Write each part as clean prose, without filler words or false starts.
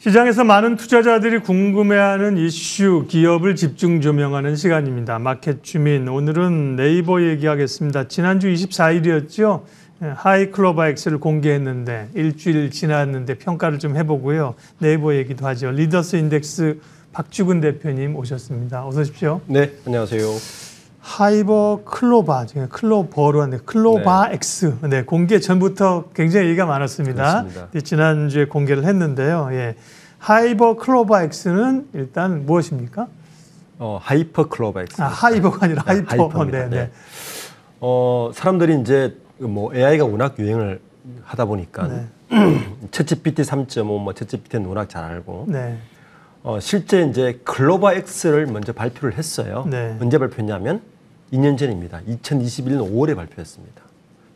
시장에서 많은 투자자들이 궁금해하는 이슈, 기업을 집중 조명하는 시간입니다. 마켓 주민, 오늘은 네이버 얘기하겠습니다. 지난주 24일이었죠. 하이클로바엑스를 공개했는데 일주일 지났는데 평가를 좀 해보고요. 네이버 얘기도 하죠. 리더스 인덱스 박주근 대표님 오셨습니다. 어서 오십시오. 네, 안녕하세요. 하이버 클로바, 클로버로 하는데 클로바엑스. 네, 공개 전부터 굉장히 얘기가 많았습니다. 네, 지난주에 공개를 했는데요. 예. 하이버 클로바엑스는 일단 무엇입니까? 하이퍼 클로바엑스. 하이버가 아니라 하이퍼. 네, 네. 사람들이 이제 뭐 AI가 워낙 유행을 하다 보니까 네. 챗GPT 3.5, 뭐 챗GPT는 워낙 잘 알고. 네. 실제 이제 클로바엑스를 먼저 발표를 했어요. 네. 언제 발표했냐면 2년 전입니다. 2021년 5월에 발표했습니다.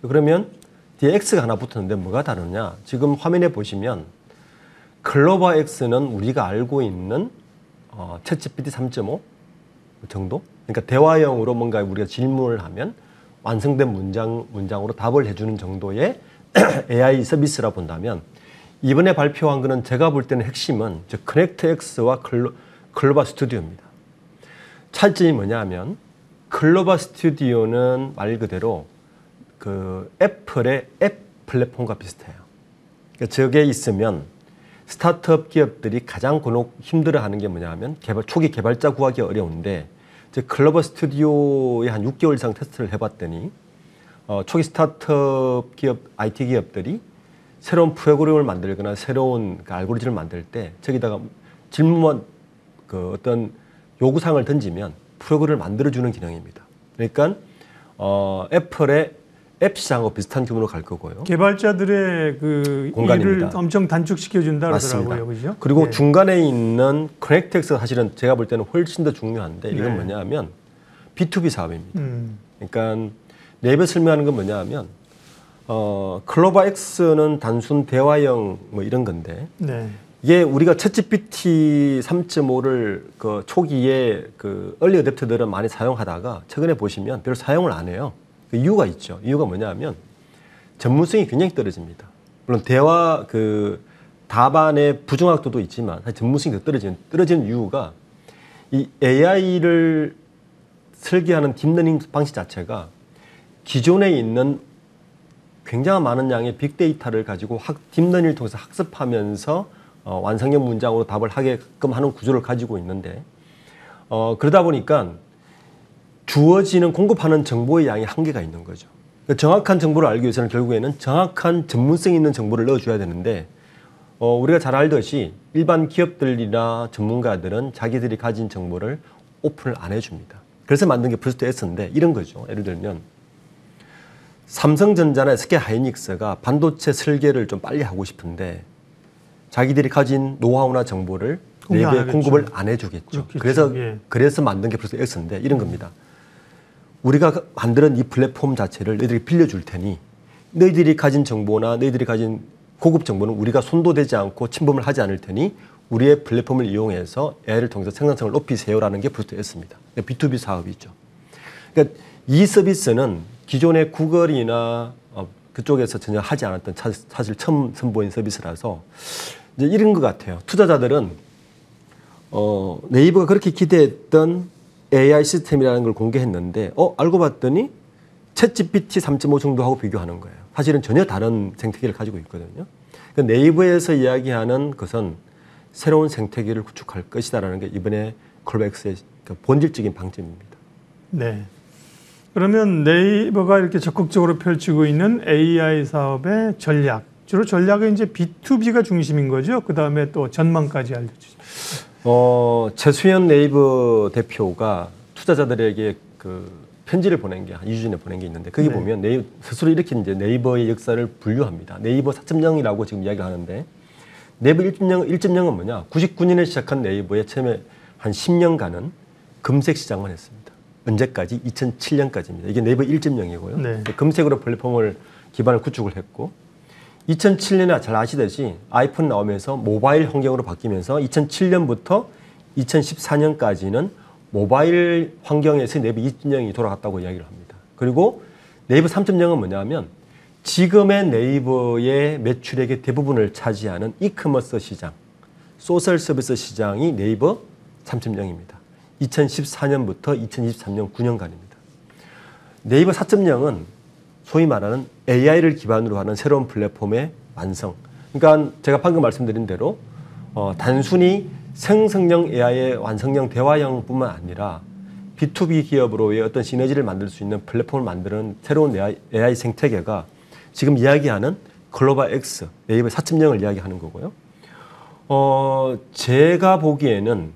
그러면 뒤에 X가 하나 붙었는데 뭐가 다르냐? 지금 화면에 보시면 클로바엑스는 우리가 알고 있는 챗GPT 3.5 정도? 그러니까 대화형으로 뭔가 우리가 질문을 하면 완성된 문장으로 답을 해주는 정도의 AI 서비스라 본다면 이번에 발표한 거는 제가 볼 때는 핵심은 커넥트X와 클로바 스튜디오입니다. 차이점이 뭐냐면 클로바 스튜디오는 말 그대로 그 애플의 앱 플랫폼과 비슷해요. 그러니까 저게 있으면 스타트업 기업들이 가장 힘들어하는 게 뭐냐면 초기 개발자 구하기 어려운데 클로바 스튜디오에 한 6개월 이상 테스트를 해봤더니 초기 스타트업 기업, IT 기업들이 새로운 프로그램을 만들거나 새로운 알고리즘을 만들 때 저기다가 질문만 어떤 요구사항을 던지면 프로그램을 만들어주는 기능입니다. 그러니까 애플의 앱 시장하고 비슷한 규모로 갈 거고요. 개발자들의 공간입니다. 일을 엄청 단축시켜준다 그러더라고요. 그죠? 그리고 네. 중간에 있는 커넥트엑스가 사실은 제가 볼 때는 훨씬 더 중요한데 이건 네. 뭐냐면 B2B 사업입니다. 그러니까 네이버 설명하는 건 뭐냐면 클로바엑스는 단순 대화형 뭐 이런 건데 네. 이게 우리가 챗GPT 3.5를 초기에 얼리 어댑터들은 많이 사용하다가 최근에 보시면 별로 사용을 안 해요. 그 이유가 있죠. 이유가 뭐냐면 전문성이 굉장히 떨어집니다. 물론 대화 답안의 부정확도도 있지만 전문성이 더 떨어지는 이유가 이 AI를 설계하는 딥러닝 방식 자체가 기존에 있는 굉장히 많은 양의 빅데이터를 가지고 딥러닝을 통해서 학습하면서 완성형 문장으로 답을 하게끔 하는 구조를 가지고 있는데 그러다 보니까 주어지는 공급하는 정보의 양이 한계가 있는 거죠. 그러니까 정확한 정보를 알기 위해서는 결국에는 정확한 전문성 있는 정보를 넣어줘야 되는데 우리가 잘 알듯이 일반 기업들이나 전문가들은 자기들이 가진 정보를 오픈을 안 해줍니다. 그래서 만든 게 프로젝트 S인데 이런 거죠. 예를 들면 삼성전자나 SK 하이닉스가 반도체 설계를 좀 빨리 하고 싶은데 자기들이 가진 노하우나 정보를 네이버에 공급을 안 해주겠죠. 그래서 만든 게 프로젝트 S인데 이런 겁니다. 우리가 만드는 이 플랫폼 자체를 너희들이 빌려줄 테니 너희들이 가진 정보나 너희들이 가진 고급 정보는 우리가 손도 대지 않고 침범을 하지 않을 테니 우리의 플랫폼을 이용해서 AI를 통해서 생산성을 높이세요라는 게 프로젝트 S입니다. B2B 사업이죠. 그러니까 이 서비스는 기존의 구글이나 그쪽에서 전혀 하지 않았던 사실 처음 선보인 서비스라서 이제 이런 것 같아요. 투자자들은 네이버가 그렇게 기대했던 AI 시스템이라는 걸 공개했는데 알고 봤더니 챗GPT 3.5 정도하고 비교하는 거예요. 사실은 전혀 다른 생태계를 가지고 있거든요. 그러니까 네이버에서 이야기하는 것은 새로운 생태계를 구축할 것이다라는 게 이번에 클로바엑스의 본질적인 방점입니다. 네. 그러면 네이버가 이렇게 적극적으로 펼치고 있는 AI 사업의 전략, 주로 전략은 이제 B2B가 중심인 거죠. 그 다음에 또 전망까지 알려주시죠. 최수연 네이버 대표가 투자자들에게 편지를 보낸 게 한 2주 전에 보낸 게 있는데 거기 네. 보면 스스로 이렇게 이제 네이버의 역사를 분류합니다. 네이버 4.0이라고 지금 이야기를 하는데 네이버 1.0은 뭐냐? 99년에 시작한 네이버의 처음에 한 10년간은 검색 시장만 했습니다. 언제까지? 2007년까지입니다. 이게 네이버 1.0이고요. 네. 검색으로 플랫폼을 기반을 구축을 했고 2007년에 잘 아시듯이 아이폰 나오면서 모바일 환경으로 바뀌면서 2007년부터 2014년까지는 모바일 환경에서 네이버 2.0이 돌아갔다고 이야기를 합니다. 그리고 네이버 3.0은 뭐냐면 지금의 네이버의 매출액의 대부분을 차지하는 이커머스 시장, 소셜 서비스 시장이 네이버 3.0입니다. 2014년부터 2023년 9년간입니다. 네이버 4.0은 소위 말하는 AI를 기반으로 하는 새로운 플랫폼의 완성. 그러니까 제가 방금 말씀드린 대로 단순히 생성형 AI의 완성형 대화형뿐만 아니라 B2B 기업으로의 어떤 시너지를 만들 수 있는 플랫폼을 만드는 새로운 AI 생태계가 지금 이야기하는 글로벌 X, 네이버 4.0을 이야기하는 거고요. 제가 보기에는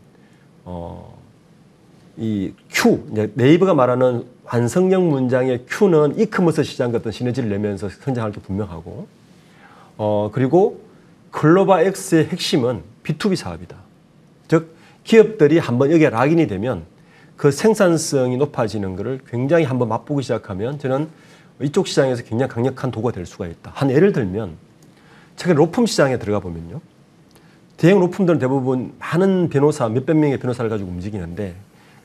이 Q, 네이버가 말하는 완성형 문장의 Q는 이커머스 시장과 어떤 시너지를 내면서 성장할 게 분명하고, 그리고 글로벌 X의 핵심은 B2B 사업이다. 즉 기업들이 한번 여기에 락인이 되면 그 생산성이 높아지는 것을 굉장히 한번 맛보기 시작하면 저는 이쪽 시장에서 굉장히 강력한 도구가 될 수가 있다. 한 예를 들면 최근 로펌 시장에 들어가 보면요. 대형 로펌들은 대부분 많은 변호사, 몇백 명의 변호사를 가지고 움직이는데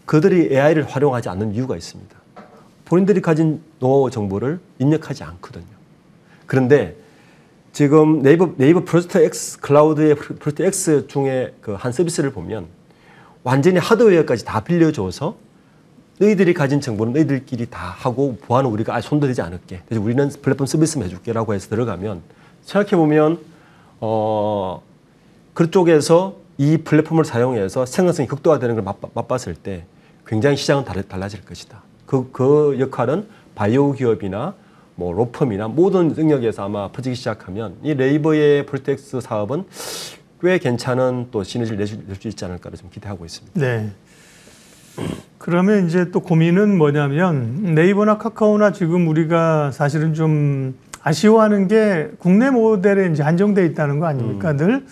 그들이 AI를 활용하지 않는 이유가 있습니다. 본인들이 가진 노하우 정보를 입력하지 않거든요. 그런데 지금 네이버 프로젝트 X, 클라우드의 프로젝트 X 중에 그 한 서비스를 보면 완전히 하드웨어까지 다 빌려줘서 너희들이 가진 정보는 너희들끼리 다 하고 보안은 우리가 손들이지 않을게. 그래서 우리는 플랫폼 서비스만 해줄게 라고 해서 들어가면 생각해보면 그쪽에서 이 플랫폼을 사용해서 생산성이 극도화되는 걸 맛봤을 때 굉장히 시장은 달라질 것이다. 그 역할은 바이오 기업이나 뭐 로펌이나 모든 영역에서 아마 퍼지기 시작하면 이 네이버의 프로텍스 사업은 꽤 괜찮은 또 시너지를 낼 수 있지 않을까를 좀 기대하고 있습니다. 네. 그러면 이제 또 고민은 뭐냐면 네이버나 카카오나 지금 우리가 사실은 좀 아쉬워하는 게 국내 모델에 이제 한정돼 있다는 거 아닙니까? 늘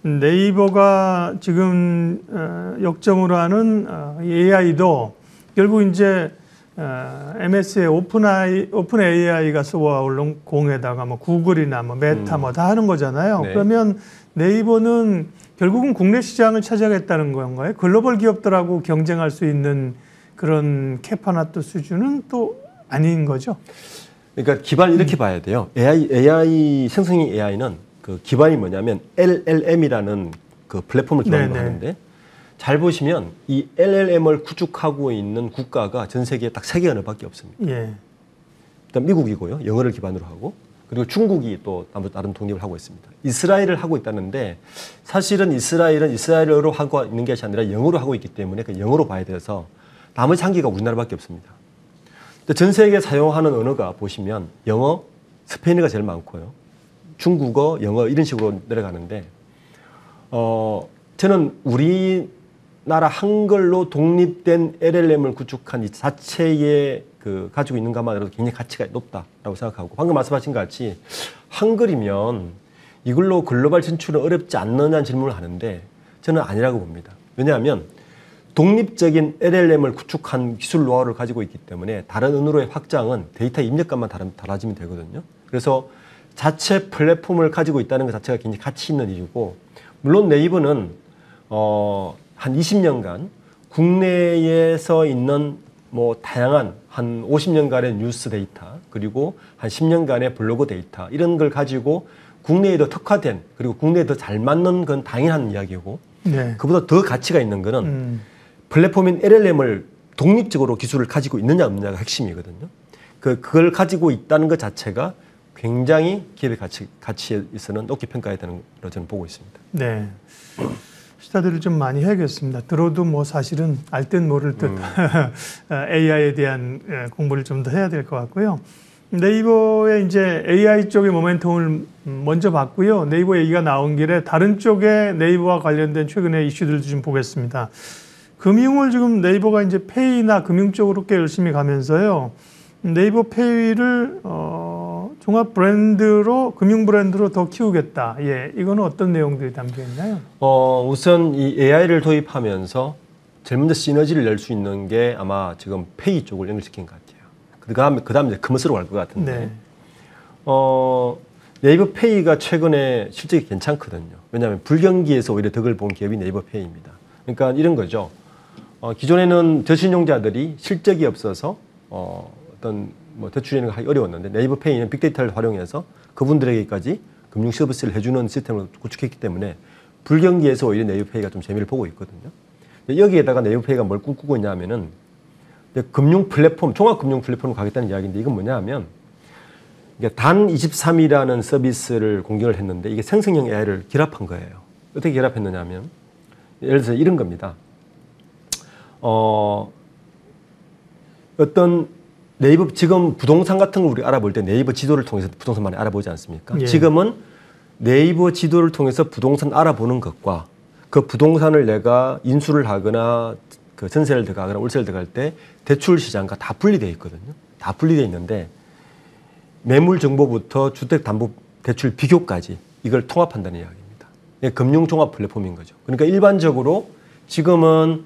네이버가 지금 역점으로 하는 AI도 결국 이제 MS의 오픈 AI가 쏘아올린 공에다가 뭐 구글이나 뭐 메타 뭐 다 하는 거잖아요. 네. 그러면 네이버는 결국은 국내 시장을 찾아가겠다는 건가요? 글로벌 기업들하고 경쟁할 수 있는 그런 캐파나 또 수준은 또 아닌 거죠? 그러니까 기반을 이렇게 봐야 돼요. AI 생성형 AI는 그 기반이 뭐냐면 LLM이라는 그 플랫폼을 기반으로 하는데 잘 보시면 이 LLM을 구축하고 있는 국가가 전 세계에 딱 3개 언어밖에 없습니다. 예. 일단 미국이고요. 영어를 기반으로 하고. 그리고 중국이 또 다른 독립을 하고 있습니다. 이스라엘을 하고 있다는데 사실은 이스라엘은 이스라엘어로 하고 있는 것이 아니라 영어로 하고 있기 때문에 그 영어로 봐야 돼서 나머지 한 개가 우리나라밖에 없습니다. 전 세계에 사용하는 언어가 보시면 영어, 스페인어가 제일 많고요. 중국어, 영어 이런 식으로 내려가는데 저는 우리나라 한글로 독립된 LLM을 구축한 이 자체의 그 가지고 있는 것만으로도 굉장히 가치가 높다라고 생각하고 방금 말씀하신 것 같이 한글이면 이걸로 글로벌 진출은 어렵지 않느냐는 질문을 하는데 저는 아니라고 봅니다. 왜냐하면 독립적인 LLM을 구축한 기술 노하우를 가지고 있기 때문에 다른 언어로의 확장은 데이터 입력값만 달라지면 되거든요. 그래서 자체 플랫폼을 가지고 있다는 것 자체가 굉장히 가치 있는 일이고 물론 네이버는 한 20년간 국내에서 있는 뭐 다양한 한 50년간의 뉴스 데이터 그리고 한 10년간의 블로그 데이터 이런 걸 가지고 국내에 더 특화된 그리고 국내에 더 잘 맞는 건 당연한 이야기고 네. 그보다 더 가치가 있는 거는 플랫폼인 LLM을 독립적으로 기술을 가지고 있느냐 없느냐가 핵심이거든요. 그걸 가지고 있다는 것 자체가 굉장히 기업의 가치에 있어서는 높게 평가해야 되는 걸로 저는 보고 있습니다. 네. 스타디를 좀 많이 해야겠습니다. 들어도 뭐 사실은 알 듯 모를 듯 AI에 대한 공부를 좀 더 해야 될 것 같고요. 네이버의 이제 AI 쪽의 모멘텀을 먼저 봤고요. 네이버 얘기가 나온 길에 다른 쪽에 네이버와 관련된 최근의 이슈들도 좀 보겠습니다. 금융을 지금 네이버가 이제 페이나 금융 쪽으로 꽤 열심히 가면서요. 네이버 페이를 종합 브랜드로 금융 브랜드로 더 키우겠다. 예, 이거는 어떤 내용들이 담겨 있나요? 우선 이 AI를 도입하면서 제일 먼저 시너지를 낼 수 있는 게 아마 지금 페이 쪽을 연결시킨 것 같아요. 그다음에 이제 커머스로 갈 것 같은데. 네. 네이버 페이가 최근에 실적이 괜찮거든요. 왜냐하면 불경기에서 오히려 덕을 본 기업이 네이버 페이입니다. 그러니까 이런 거죠. 기존에는 저신용자들이 실적이 없어서 어떤 뭐 대출이나 하기 어려웠는데 네이버 페이는 빅데이터를 활용해서 그분들에게까지 금융 서비스를 해주는 시스템을 구축했기 때문에 불경기에서 오히려 네이버페이가 좀 재미를 보고 있거든요. 여기에다가 네이버페이가 뭘 꿈꾸고 있냐면은 금융 플랫폼, 종합금융 플랫폼으로 가겠다는 이야기인데 이건 뭐냐 하면 단23이라는 서비스를 공개를 했는데 이게 생성형 AI를 결합한 거예요. 어떻게 결합했느냐 하면 예를 들어서 이런 겁니다. 어떤 네이버 지금 부동산 같은 거 우리 알아볼 때 네이버 지도를 통해서 부동산 많이 알아보지 않습니까? 예. 지금은 네이버 지도를 통해서 부동산 알아보는 것과 그 부동산을 내가 인수를 하거나 그 전세를 들어가거나 월세를 들어갈 때 대출 시장과 다 분리되어 있거든요. 다 분리되어 있는데 매물 정보부터 주택담보대출 비교까지 이걸 통합한다는 이야기입니다. 이게 금융종합 플랫폼인 거죠. 그러니까 일반적으로 지금은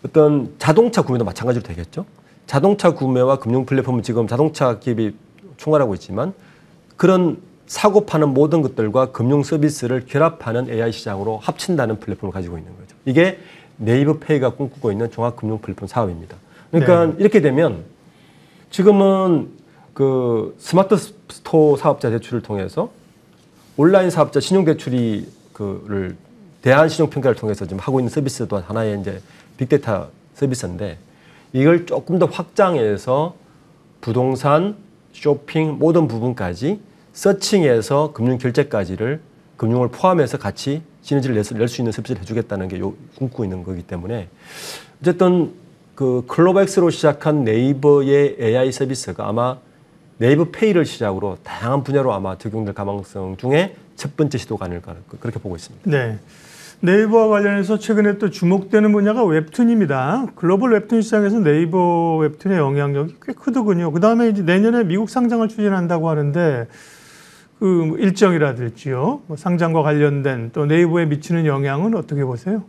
어떤 자동차 구매도 마찬가지로 되겠죠. 자동차 구매와 금융 플랫폼은 지금 자동차 기업이 총괄하고 있지만 그런 사고 파는 모든 것들과 금융 서비스를 결합하는 AI 시장으로 합친다는 플랫폼을 가지고 있는 거죠. 이게 네이버페이가 꿈꾸고 있는 종합금융 플랫폼 사업입니다. 그러니까 네. 이렇게 되면 지금은 그 스마트 스토어 사업자 대출을 통해서 온라인 사업자 신용대출이 그를 대한 신용평가를 통해서 지금 하고 있는 서비스도 하나의 이제 빅데이터 서비스인데 이걸 조금 더 확장해서 부동산, 쇼핑 모든 부분까지 서칭에서 금융 결제까지를 금융을 포함해서 같이 시너지를 낼 수 있는 서비스를 해주겠다는 게 꿈꾸고 있는 거기 때문에 어쨌든 그 클로버엑스로 시작한 네이버의 AI 서비스가 아마 네이버 페이를 시작으로 다양한 분야로 아마 적용될 가능성 중에 첫 번째 시도가 아닐까 그렇게 보고 있습니다. 네. 네이버와 관련해서 최근에 또 주목되는 분야가 웹툰입니다. 글로벌 웹툰 시장에서 네이버 웹툰의 영향력이 꽤 크더군요. 그 다음에 이제 내년에 미국 상장을 추진한다고 하는데 그 일정이라든지요, 뭐 상장과 관련된 또 네이버에 미치는 영향은 어떻게 보세요?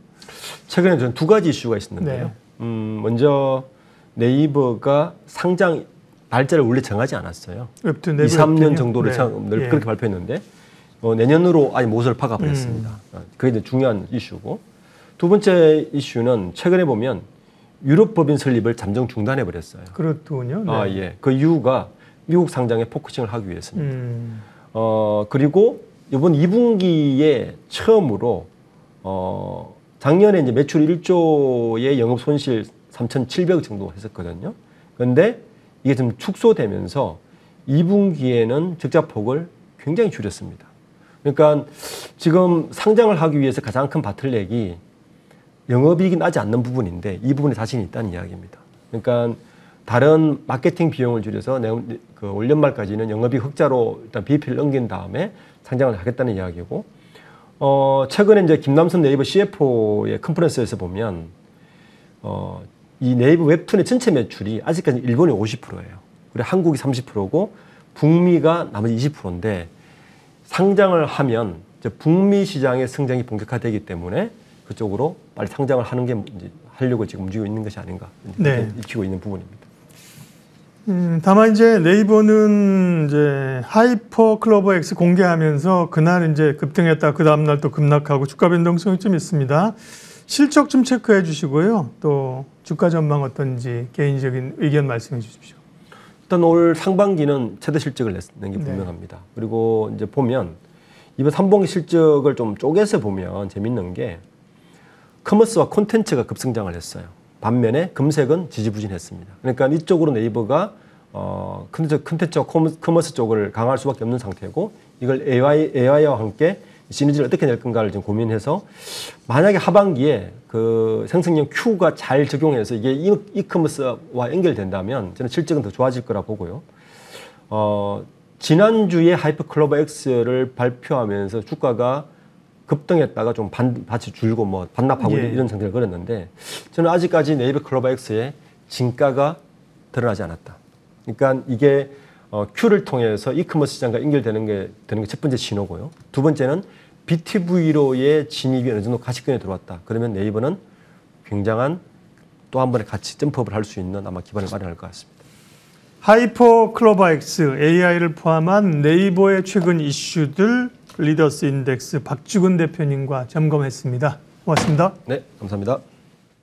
최근에 저는 두 가지 이슈가 있었는데요. 네. 먼저 네이버가 상장 날짜를 원래 정하지 않았어요. 웹툰, 2, 3년 웹툰이요? 정도를 네. 그렇게 발표했는데 내년으로 아예 못을 박아버렸습니다. 그게 이제 중요한 이슈고 두 번째 이슈는 최근에 보면 유럽 법인 설립을 잠정 중단해버렸어요. 그렇군요. 네. 아, 예. 그 이유가 미국 상장에 포커싱을 하기 위해서입니다. 그리고 이번 2분기에 처음으로 작년에 이제 매출 1조의 영업 손실 3,700억 정도 했었거든요. 그런데 이게 좀 축소되면서 2분기에는 적자폭을 굉장히 줄였습니다. 그러니까 지금 상장을 하기 위해서 가장 큰 바틀렉이 영업이익이 나지 않는 부분인데 이 부분에 자신이 있다는 이야기입니다. 그러니까 다른 마케팅 비용을 줄여서 그 올 연말까지는 영업이익 흑자로 일단 BEP를 넘긴 다음에 상장을 하겠다는 이야기고 최근에 이제 김남선 네이버 CFO의 컨퍼런스에서 보면 이 네이버 웹툰의 전체 매출이 아직까지 일본이 50%예요. 그리고 한국이 30%고 북미가 나머지 20%인데 상장을 하면 이제 북미 시장의 성장이 본격화되기 때문에 그쪽으로 빨리 상장을 하는 게 이제 하려고 지금 움직이고 있는 것이 아닌가 네. 익히고 있는 부분입니다. 다만 이제 네이버는 이제 하이퍼 클로버 X 공개하면서 그날 이제 급등했다 그 다음 날 또 급락하고 주가 변동성이 좀 있습니다. 실적 좀 체크해 주시고요. 또 주가 전망 어떤지 개인적인 의견 말씀해 주십시오. 일단 올 상반기는 최대 실적을 낸 게 분명합니다. 네. 그리고 이제 보면 이번 3분기 실적을 좀 쪼개서 보면 재밌는 게 커머스와 콘텐츠가 급성장을 했어요. 반면에 검색은 지지부진했습니다. 그러니까 이쪽으로 네이버가 콘텐츠와 커머스 쪽을 강화할 수밖에 없는 상태고 이걸 AI와 함께 시너지를 어떻게 낼 건가를 지금 고민해서 만약에 하반기에 그 생성형 Q가 잘 적용해서 이게 이커머스와 연결된다면 저는 실적은 더 좋아질 거라 보고요. 지난주에 하이퍼클로버 X를 발표하면서 주가가 급등했다가 좀 반이 줄고 뭐 반납하고 이런 상태를 걸었는데 저는 아직까지 네이버 클로버 X의 진가가 드러나지 않았다. 그러니까 이게 Q를 통해서 이커머스 시장과 연결되는 게 첫 번째 신호고요. 두 번째는 BTV로의 진입이 어느 정도 가시권에 들어왔다. 그러면 네이버는 굉장한 또 한 번의 같이 점프업을 할 수 있는 아마 기반을 마련할 것 같습니다. 하이퍼 클로버 X AI를 포함한 네이버의 최근 이슈들 리더스 인덱스 박주근 대표님과 점검했습니다. 고맙습니다. 네, 감사합니다.